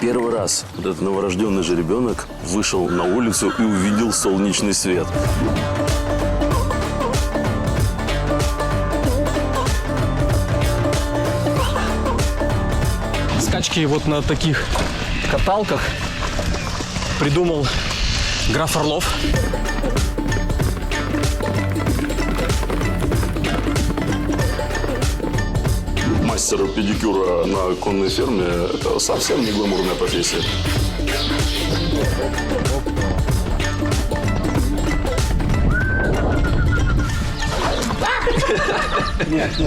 Первый раз этот новорожденный жеребенок вышел на улицу и увидел солнечный свет. Скачки вот на таких каталках придумал граф Орлов. Мастер педикюра на конной ферме – это совсем не гламурная профессия.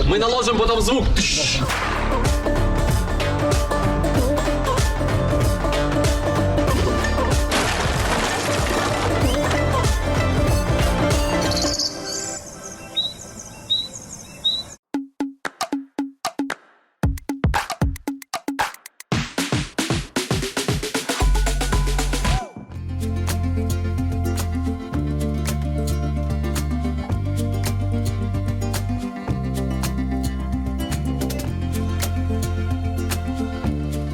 Мы наложим потом звук.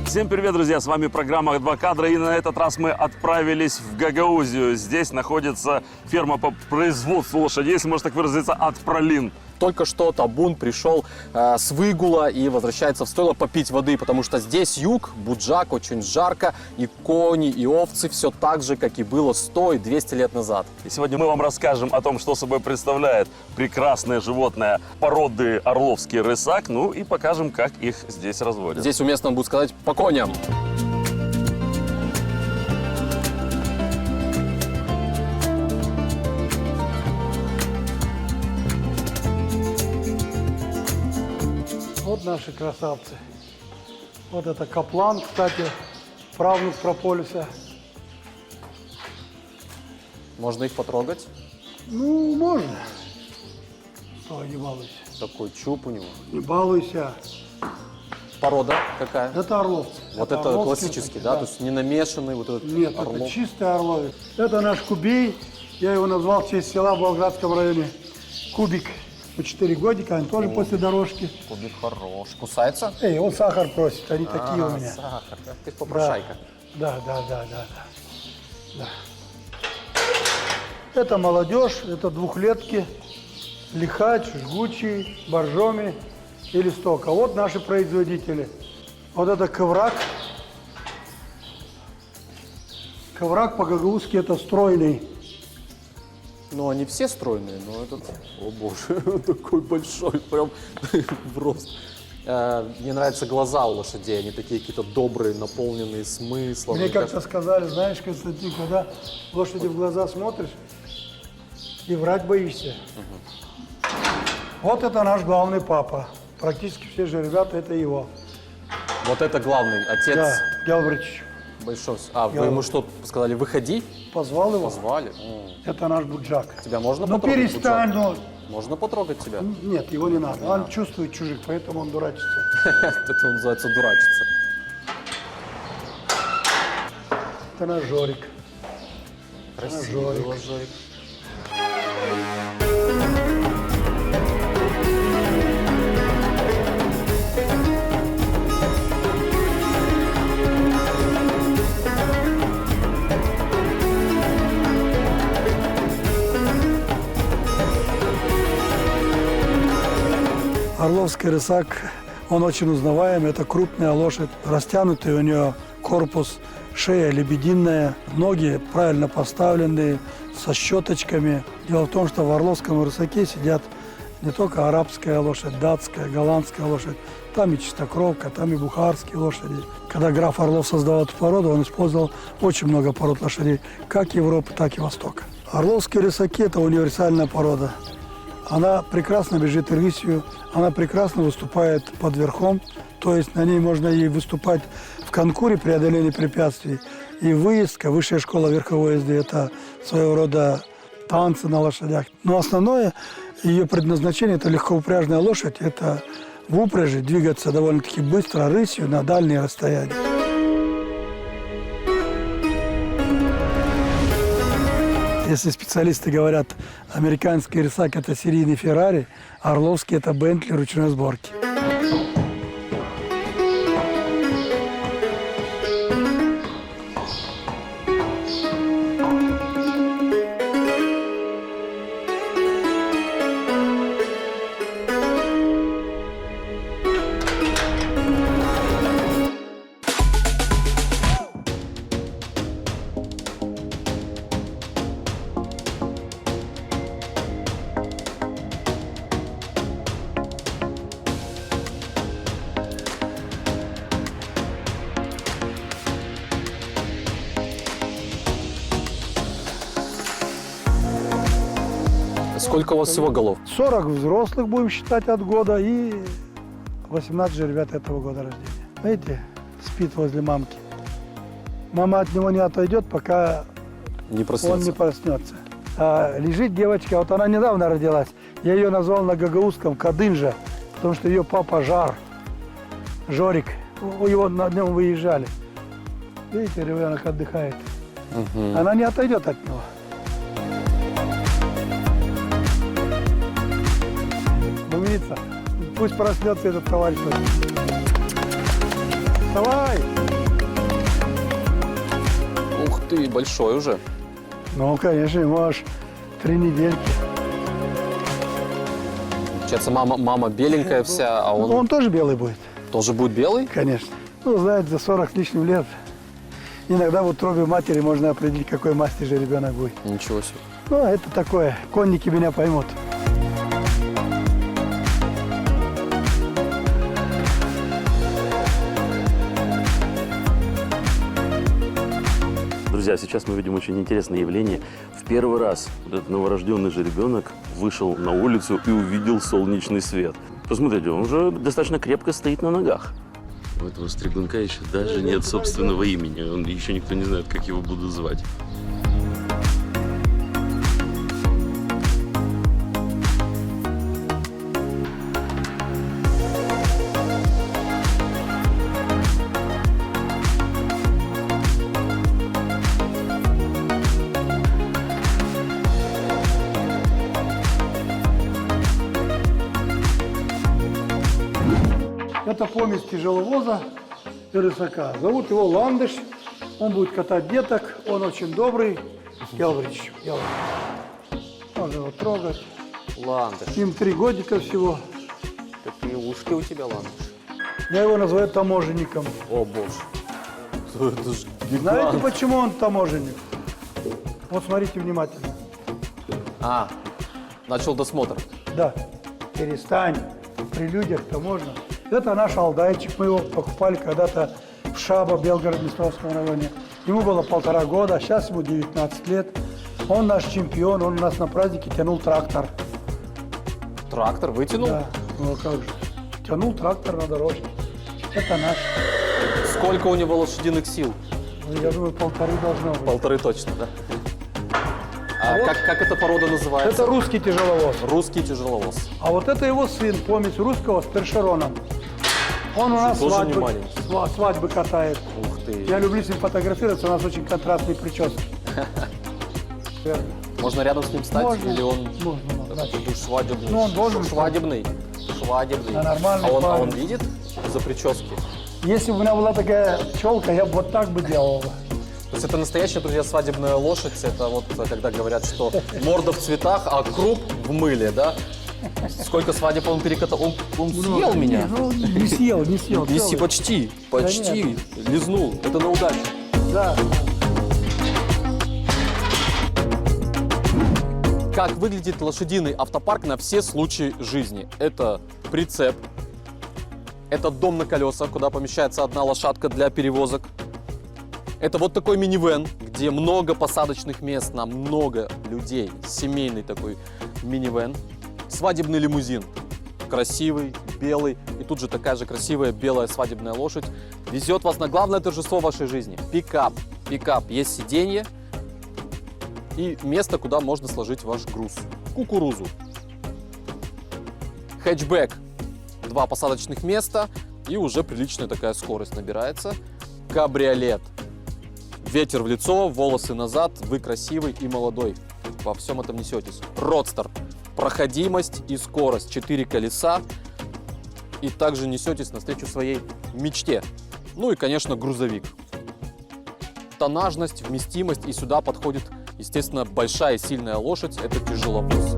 Всем привет, друзья! С вами программа «Два кадра», и на этот раз мы отправились в Гагаузию. Здесь находится ферма по производству лошадей, если можно так выразиться, от пролин. Только что табун пришел с выгула и возвращается в стойло попить воды, потому что здесь юг, Буджак, очень жарко, и кони, и овцы все так же, как и было 100 и 200 лет назад. И сегодня мы вам расскажем о том, что собой представляет прекрасное животное породы орловский рысак, ну и покажем, как их здесь разводят. Здесь уместно будет сказать «по коням». Вот наши красавцы. Вот это Каплан, кстати, правнук Прополиса. Можно их потрогать. Ну, можно. Что, не балуйся. Такой чуб у него. Не балуйся. Порода какая? Это орловцы. Вот это орловский, классический, да? То есть не намешанный вот этот Нет, орлов. это чистый орловец. Это наш кубей. Я его назвал в честь села в Болградском районе. Кубик. По 4 годика, он тоже после дорожки. Кубик хорош. Кусается? Эй, он сахар просит, они такие у меня. Сахар. Ты попрошайка. Да. Это молодежь, это двухлетки, лихач, жгучий, боржоми и листок. А вот наши производители. Вот это коврак. Коврак по-гагаузски это стройный. Ну, они все стройные, но этот... О, боже, такой большой, прям в рост. Мне нравятся глаза у лошадей, они такие какие-то добрые, наполненные смыслом. Мне как-то сказали, знаешь, Константин, когда лошади в глаза смотришь и врать боишься. Вот это наш главный папа. Практически все же ребята, это его. Вот это главный, отец Да, Гелбрич. большой. А, вы ему что сказали, выходи? Позвал его. Позвали? Это наш Буджак. Тебя можно Ну потрогать? перестань, Буджак? ну. Можно потрогать тебя? Нет, его не надо. Он чувствует чужих, поэтому он дурачится. Это называется дурачиться. Это наш Жорик. Красивый Жорик. Орловский рысак, он очень узнаваем. Это крупная лошадь, растянутый у нее корпус, шея лебединая, ноги правильно поставленные, со щеточками. Дело в том, что в орловском рысаке сидят не только арабская лошадь, датская, голландская лошадь, там и чистокровка, там и бухарские лошади. Когда граф Орлов создавал эту породу, он использовал очень много пород лошадей, как Европы, так и Востока. Орловские рысаки – это универсальная порода. Она прекрасно бежит рысью, она прекрасно выступает под верхом, то есть на ней можно и выступать в конкуре преодоления препятствий. И выездка, высшая школа верховой езды – это своего рода танцы на лошадях. Но основное ее предназначение – это легкоупряжная лошадь, это в упряжи двигаться довольно-таки быстро рысью на дальние расстояния. Если специалисты говорят, американский рысак – это серийный Феррари, орловский – это Бентли ручной сборки. Сколько у вас всего голов? 40 взрослых будем считать от года и 18 жеребят этого года рождения. Видите, спит возле мамки. Мама от него не отойдет, пока Не он проснется. не проснется. А лежит девочка, вот она недавно родилась. Я ее назвал на гагаузском Кадынжа, потому что ее папа Жорик, его на днем выезжали. Видите, ребенок отдыхает. Она не отойдет от него. Умница. Пусть проснется этот товарищ. Вставай! Ух ты, большой уже. Ну, конечно, ему аж 3 недельки. Получается, мама беленькая вся, а он Он тоже белый будет, тоже будет белый? конечно. Ну, знаете, за 40 с лишним лет. Иногда в утробе матери можно определить, какой масти же ребенок будет. Ничего себе. Ну, это такое, конники меня поймут. Друзья, сейчас мы видим очень интересное явление. В первый раз вот этот новорожденный жеребенок вышел на улицу и увидел солнечный свет. Посмотрите, он уже достаточно крепко стоит на ногах. У этого стригунка еще даже нет собственного имени. Он еще никто не знает, как его будут звать. Это помесь тяжеловоза и рысака. Зовут его Ландыш. Он будет катать деток. Он очень добрый. Ялврич. Можно его трогать. Ландыш. Им 3 годика всего. Какие ушки у тебя, Ландыш. Я его называю таможенником. О, боже. Это ж Знаете, гигант. почему он таможенник? Вот смотрите внимательно. А, начал досмотр. Да, перестань. При людях-то можно. Это наш Алдайчик. Мы его покупали когда-то в Шаба, Белгород-Днестровском районе. Ему было 1,5 года, сейчас ему 19 лет. Он наш чемпион, он у нас на празднике тянул трактор. Трактор вытянул? Да, ну а как же. Тянул трактор на дорожке. Это наш. Сколько у него лошадиных сил? Ну, я думаю, 1,5 должно быть. 1,5 точно, да? А как эта порода называется? Это русский тяжеловоз. Русский тяжеловоз. А вот это его сын, помесь русского с першероном. Он у нас Тоже не свадьбы, маленький. свадьбы катает. Ух ты. Я люблю с ним фотографироваться, у нас очень контрастные прически. Верно. Можно рядом с ним стать? Можно. Или он Можно, такой душ свадебный? Ну, он должен Свадебный. Свадебный. Да, нормальный он парень. видит за прически? Если бы у меня была такая челка, я бы вот так бы делал. То есть это настоящая, друзья, свадебная лошадь. Это вот когда говорят, что морда в цветах, а круп в мыле, да? Сколько свадеб он перекатал? Он съел меня? Ну, не съел, не съел. Не целый. почти, почти. нет. Лизнул. Это на удачу. Да. Как выглядит лошадиный автопарк на все случаи жизни? Это прицеп, это дом на колесах, куда помещается одна лошадка для перевозок. Это вот такой минивэн, где много посадочных мест на много людей. Семейный такой минивэн. Свадебный лимузин. Красивый, белый. И тут же такая же красивая белая свадебная лошадь везет вас на главное торжество вашей жизни. Пикап. Пикап. Есть сиденье и место, куда можно сложить ваш груз. Кукурузу. Хэтчбэк. 2 посадочных места и уже приличная такая скорость набирается. Кабриолет. Ветер в лицо, волосы назад, вы красивый и молодой. Во всем этом несетесь. Родстер. Проходимость и скорость. 4 колеса. И также несетесь навстречу своей мечте. Ну и, конечно, грузовик. Тоннажность, вместимость. И сюда подходит, естественно, большая и сильная лошадь. Это тяжеловоз.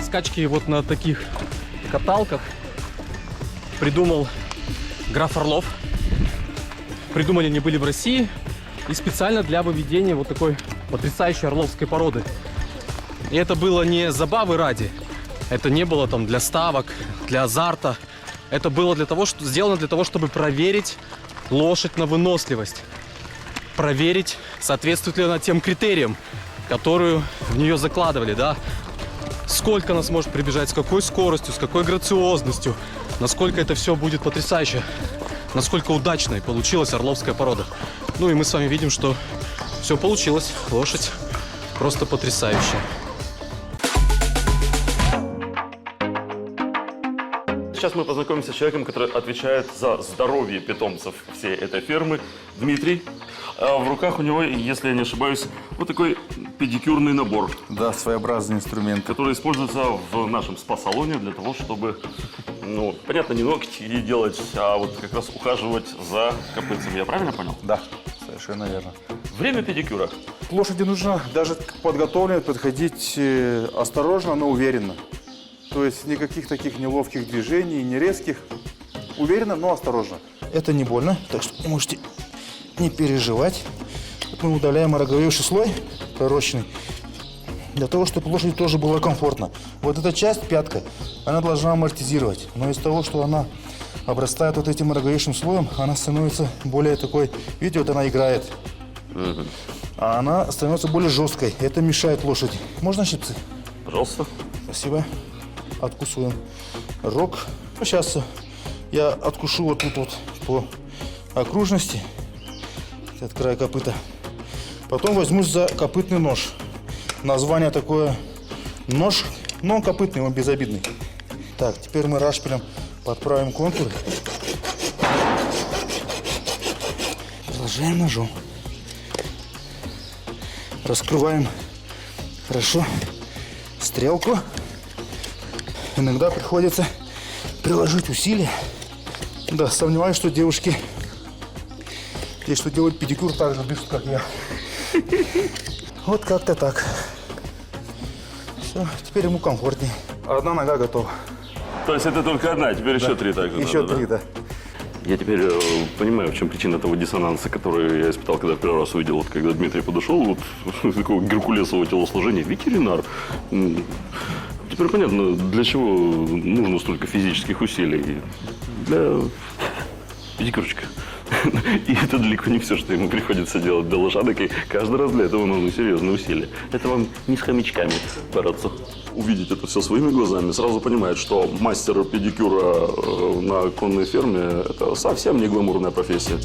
Скачки вот на таких каталках придумал граф Орлов. Придумали они были в России и специально для выведения вот такой потрясающей орловской породы. И это было не забавы ради, это не было там для ставок, для азарта. Это было для того, что сделано для того, чтобы проверить лошадь на выносливость, проверить, соответствует ли она тем критериям, которую в нее закладывали, да. Сколько она сможет прибежать, с какой скоростью, с какой грациозностью, насколько это все будет потрясающе, насколько удачной получилась орловская порода. Ну и мы с вами видим, что все получилось. Лошадь просто потрясающая. Сейчас мы познакомимся с человеком, который отвечает за здоровье питомцев всей этой фермы. Дмитрий. А в руках у него, если я не ошибаюсь, вот такой педикюрный набор. Да, своеобразный инструмент. Который используется в нашем спа-салоне для того, чтобы, ну, понятно, не ногти делать, а вот как раз ухаживать за копытцами. Я правильно понял? Да, совершенно верно. Время педикюра. К лошади нужно даже подготовленно подходить осторожно, но уверенно. То есть никаких таких неловких движений, не резких. Уверенно, но осторожно. Это не больно, так что можете не переживать. Вот мы удаляем ороговевший слой пророщенный, для того, чтобы лошади тоже было комфортно. Вот эта часть, пятка, она должна амортизировать. Но из-за того, что она обрастает вот этим ороговевшим слоем, она становится более такой, видите, вот она играет. А она становится более жесткой. Это мешает лошади. Можно щипцы? Пожалуйста. Спасибо. Откусываем рог. Сейчас я откушу вот тут вот по окружности. От края копыта. Потом возьмусь за копытный нож. Название такое нож, но он копытный, он безобидный. Так, теперь мы рашпилем подправим контуры. Продолжаем ножом. Раскрываем хорошо стрелку. Иногда приходится приложить усилия. Да, сомневаюсь, что девушки, те, что делают педикюр, так же бегут, как я. Вот как-то так. Все, теперь ему комфортнее. Одна нога готова. То есть это только одна, теперь еще три так же Еще надо, три, да. Я теперь понимаю, в чем причина того диссонанса, который я испытал, когда в первый раз увидел, вот, когда Дмитрий подошел, вот такого геркулесового телосложения, ветеринар. Теперь понятно, для чего нужно столько физических усилий. Для педикюрчика. И это далеко не все, что ему приходится делать для лошадок, и каждый раз для этого нужны серьезные усилия. Это вам не с хомячками бороться. Увидеть это все своими глазами, сразу понимает, что мастер педикюра на конной ферме – это совсем не гламурная профессия.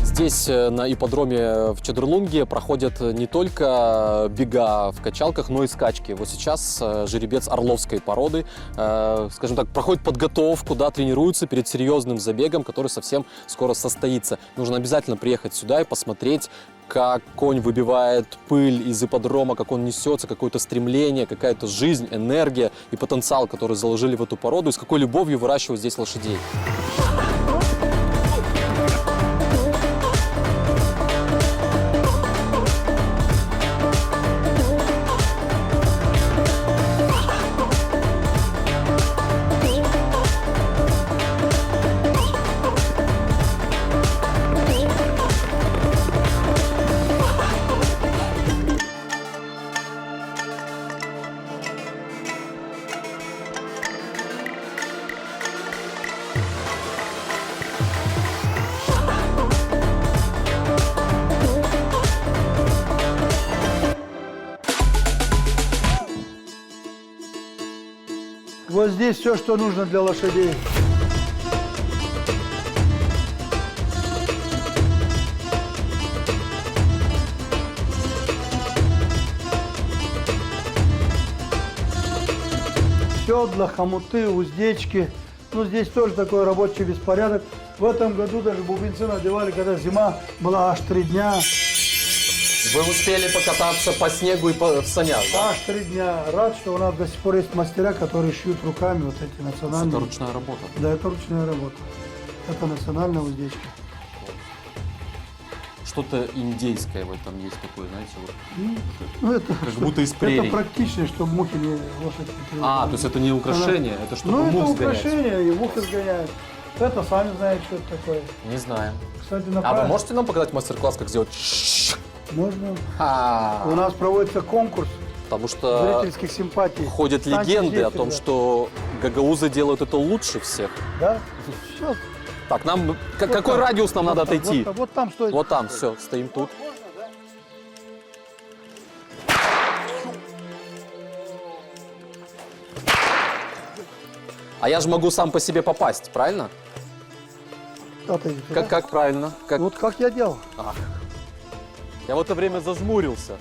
Здесь на ипподроме в Чедрлунге проходят не только бега в качалках, но и скачки. Вот сейчас жеребец орловской породы, скажем так, проходит подготовку, да, тренируется перед серьезным забегом, который совсем скоро состоится. Нужно обязательно приехать сюда и посмотреть, как конь выбивает пыль из ипподрома, как он несется, какое-то стремление, какая-то жизнь, энергия и потенциал, который заложили в эту породу, и с какой любовью выращивают здесь лошадей. Вот здесь все, что нужно для лошадей. Седла, хомуты, уздечки. Ну, здесь тоже такой рабочий беспорядок. В этом году даже бубенцы надевали, когда зима была аж 3 дня. Вы успели покататься по снегу и в санях, да? Аж 3 дня. Рад, что у нас до сих пор есть мастера, которые шьют руками вот эти национальные. Это ручная работа. Да, это ручная работа. Это национальная уздечка. Что-то индейское в этом есть такое, знаете, вот. Ну, это, Как будто из прерий. это практично, чтобы мухи не лошадь не А, то есть это не украшение, это чтобы Ну, это мух сгонять. украшение, и мухи сгоняют. Это сами знаете, что это такое. Не знаю. Кстати, на А вы можете нам показать мастер-класс, как сделать? Можно. А, У нас проводится конкурс Потому что зрительских симпатий. ходят Станьте легенды здесь, о том, ребят. что гагаузы делают это лучше всех. Да? Все. Так, нам какой радиус нам надо отойти? Вот там стоит. Вот там, все, стоим тут. А я же могу сам по себе попасть, правильно? Отойди туда. Как правильно? Как... Вот как я делал. Я в это время зажмурился.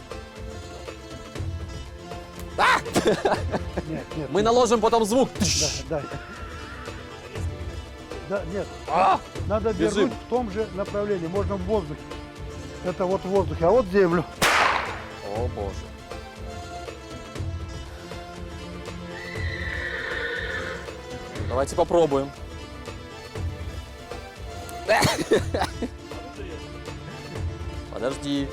А! Нет, нет. Мы наложим потом звук. Да, да. Да, нет. А! Надо Бежим. вернуть в том же направлении. Можно в воздухе. Это вот в воздухе, а вот в землю. О, боже. Давайте попробуем. Подожди.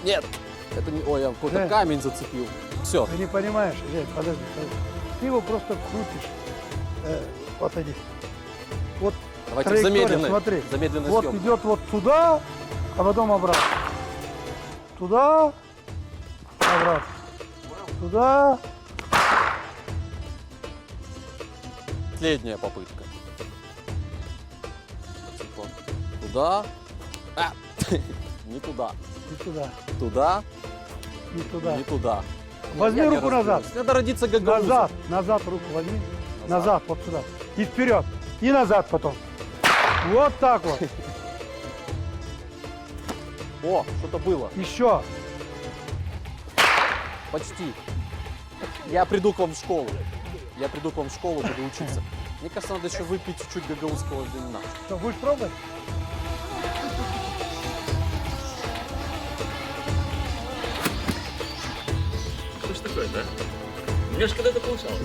Нет, это не... Ой, я какой-то камень зацепил. Все. Ты не понимаешь, Жень, подожди. Ты его просто крутишь. Отойди. Вот Давайте траектория, смотри. замедленной Вот съемкой. идет вот туда, а потом обратно. Туда, обратно. Туда. Последняя попытка. Типа, туда. А! Не туда. И туда. Туда. И туда. Не туда. Возьми Я не руку назад. разберусь. Надо родиться гагаузом. Назад. Назад руку возьми. Назад, вот сюда. И вперед. И назад потом. Вот так вот. О, что-то было. Еще. Почти. Я приду к вам в школу. Я приду к вам в школу, буду учиться. Мне кажется, надо еще выпить чуть-чуть гагаузского вина. Что, будешь пробовать? Что ж такое, да? У меня же когда-то получалось.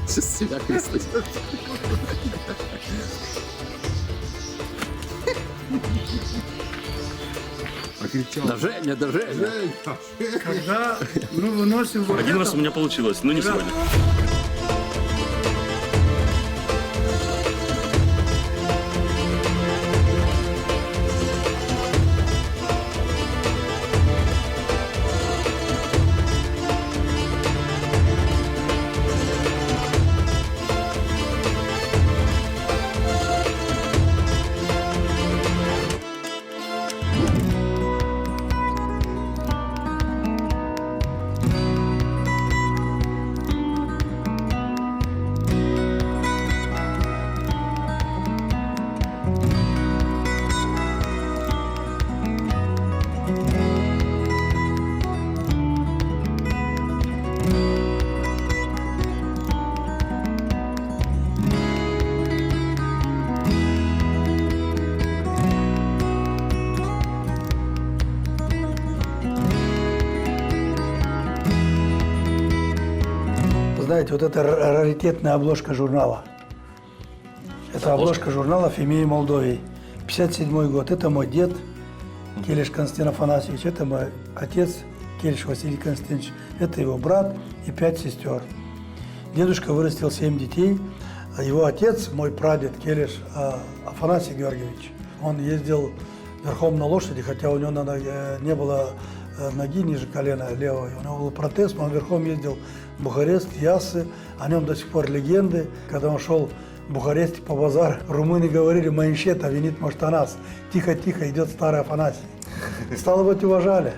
Сейчас себя крестить. Покричал. Да Женя, да Женя. Когда мы выносим вот Один раз у меня получилось, но не сегодня. Знаете, вот это раритетная обложка журнала. Это обложка журнала «Фемии Молдовии». 57 год. Это мой дед Келиш Константин Афанасьевич. Это мой отец Келиш Василий Константинович. Это его брат и 5 сестер. Дедушка вырастил 7 детей. А его отец, мой прадед Келиш Афанасий Георгиевич, он ездил верхом на лошади, хотя у него не было ноги ниже колена левой. У него был протез, он верхом ездил в Бухарест, Яссы. О нем до сих пор легенды. Когда он шел в Бухаресте по базару, румыны говорили: «Маиншета винит может о нас». Тихо-тихо идет старый Афанасий. Стало быть, уважали.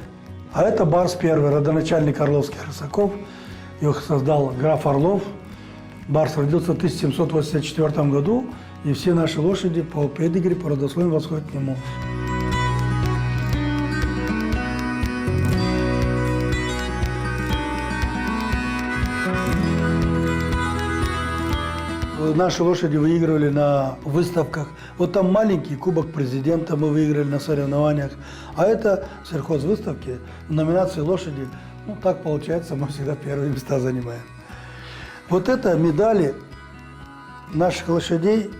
А это барс первый, родоначальник орловских рысаков. Его создал граф Орлов. Барс родился в 1784 году, и все наши лошади по педигри, по родословию восходят к нему. Наши лошади выигрывали на выставках. Вот там маленький кубок президента мы выиграли на соревнованиях. А это сельхозвыставки, номинации лошади. Ну, так получается, мы всегда первые места занимаем. Вот это медали наших лошадей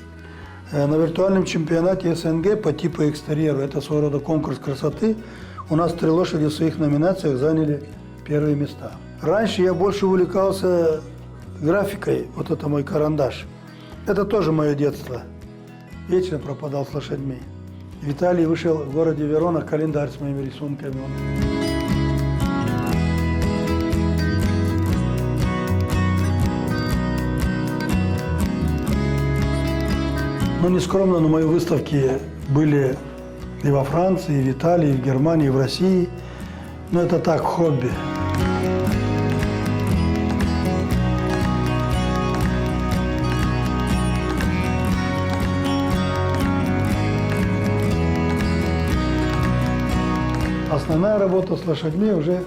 на виртуальном чемпионате СНГ по типу экстерьеру. Это своего рода конкурс красоты. У нас 3 лошади в своих номинациях заняли первые места. Раньше я больше увлекался графикой. Вот это мой карандаш. Это тоже мое детство. Вечно пропадал с лошадьми. В Италии вышел в городе Верона календарь с моими рисунками. Ну, не скромно, но мои выставки были и во Франции, и в Италии, и в Германии, и в России. Но это так, хобби. Основная работа с лошадьми уже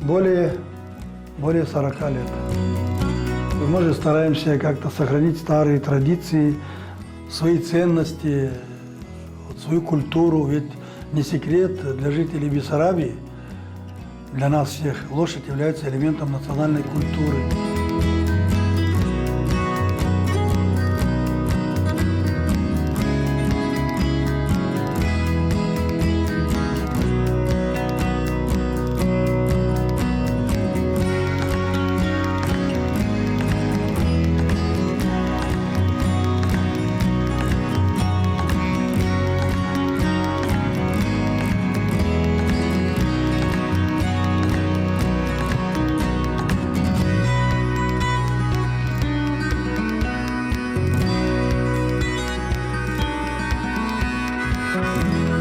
более 40 лет. Мы же стараемся как-то сохранить старые традиции, свои ценности, вот свою культуру. Ведь не секрет для жителей Бессарабии, для нас всех, лошадь является элементом национальной культуры.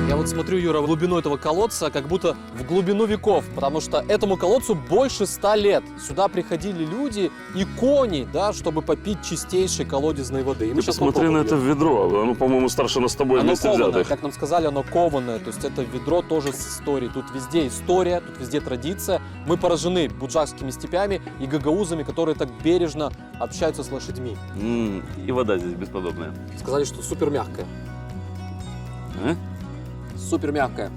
Я вот смотрю, Юра, в глубину этого колодца, как будто в глубину веков, потому что этому колодцу больше 100 лет. Сюда приходили люди и кони, да, чтобы попить чистейшей колодезной воды. И мы Ты сейчас посмотри на это попробуем. ведро. Оно, по-моему, старше нас с тобой Оно вместе кованое, взятых. как нам сказали, оно кованое. То есть это ведро тоже с историей. Тут везде история, тут везде традиция. Мы поражены буджакскими степями и гагаузами, которые так бережно общаются с лошадьми. И вода здесь бесподобная. Сказали, что супер мягкая. А? Супер мягкая.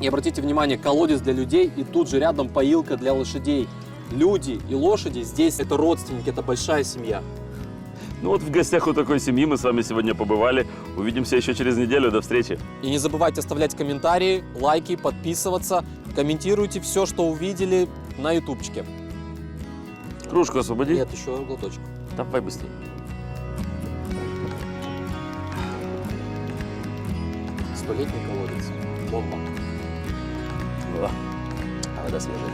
И обратите внимание, колодец для людей и тут же рядом поилка для лошадей. Люди и лошади здесь это родственники, это большая семья. Ну вот в гостях у такой семьи мы с вами сегодня побывали. Увидимся еще через неделю. До встречи. И не забывайте оставлять комментарии, лайки, подписываться. Комментируйте все, что увидели на ютубчике. Кружку освободи. Нет, еще глоточек. Давай быстрее. Столетний колодец. Бомба. Да. А вода свежая.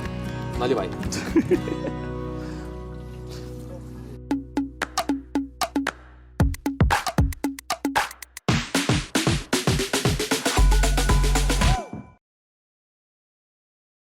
Наливай.